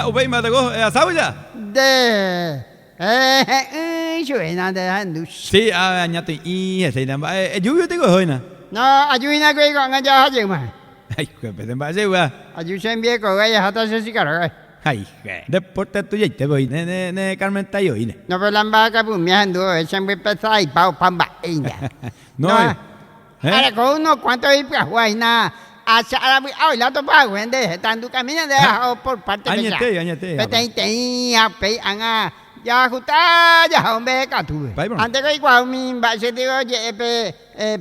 Ubay matagó, ¿asado ya? Suena de handus. Sí, añate y ese namba. Lluvia tengo hoy na. No, ayuina que con allá hace más. Ay, que peden va a ser va. Ayusen bien con ella hasta se sicara. Ay, deporte tuyo te voy, ne Carmen tayo ine. No pero la vaca pues me ando, siempre pesa y pao pamba ella. No. Ahora con unos cuantos y pues guayna. Ay, la topa, güey, tanto camina de por parte de ella. Añate. Tenía pe anga. Ya justa ya hombre catu. Antes que igual mi base digo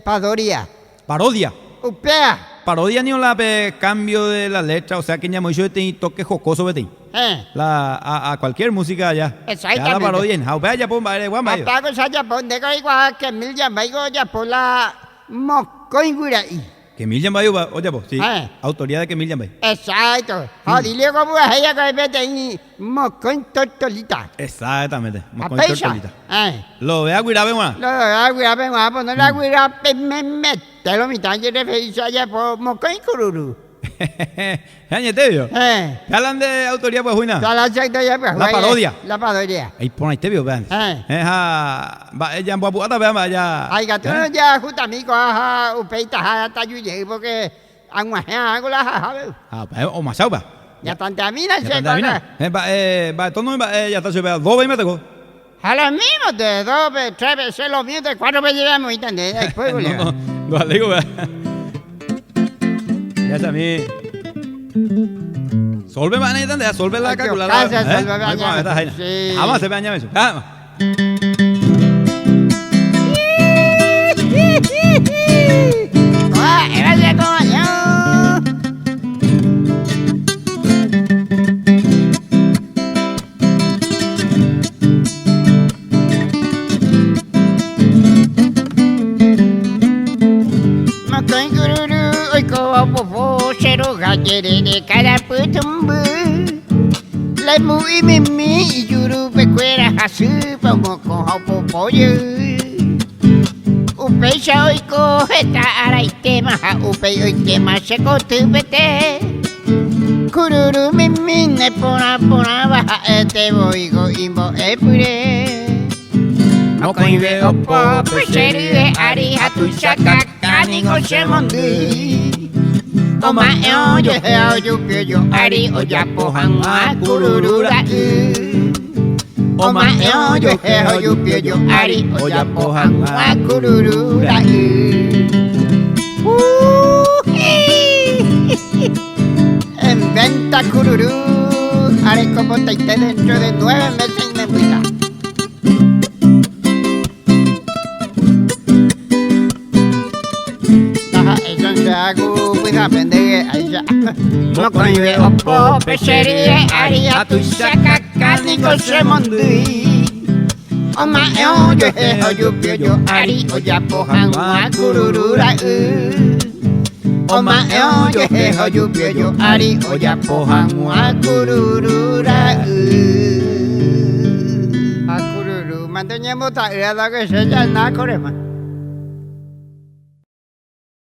padoria. Parodia. Upea. Parodia ni la cambio de la letra, o sea que ya mucho de toque jocoso de a cualquier música allá. Exactamente. Ya la parodia en Jaupea ya pon baile guamba. Hasta que ya pon de que igual que mil ya ya por la mocoingura. Que Mil Yambay, oye, pues, sí. Autoridad de que Mil Yambay. Exacto. Dile como es ella que mete ahí mocoin tortolita. Exactamente. Mocoin tortolita. Lo ve a Guirabe, más. Lo ve a Guirabe, más. Pues no la Guirabe me mete lo mitad. Yo le pedí allá por mocoin cururu. Añete, vio. ¿Qué hablan de autoridad, pues, Juina? La parodia. La parodia. Ahí pon ahí te vio, vean. Ella en Buapuata, vean, vaya. Ay, gato, ya, justo amigo, upeita, hasta yo llegué, porque aguajea, hago la jaja. O más sauba. Ya tanta mina, se va, todo ya está, se ve, 2 veces me tocó. A lo mismo, de 2 veces, 3 veces, lo mío, de 4 veces llevamos, ¿entendés? Después, no, digo, ya está, mi. Solve van a entender, solve la calculadora. Sí. Jamás se baña eso. de cada putumbu la muy mimi y yuru pecuera hasu como con hopo pollo upe hoy cojeta ara y tema upe hoy tema se cotubete kururu mimi ne pona baja este boigo imbo epure no coibe opo pecheru ari hatu shaka kanigo shemondi Oma yo yo ari oyapo hanga kururura Oma yo yo ari oyapo hanga kururura En venta kururu haré como taite dentro de 9 meses y me invita. Hago cuida pendeje allá. No coibe opo pecherie aria tu shaka kanigo shemondi. Oma yo yo ari oyapo hanga kururura Oma yo yo ari oyapo hanga kururura Akururu manteñemos ta era que se ya na korema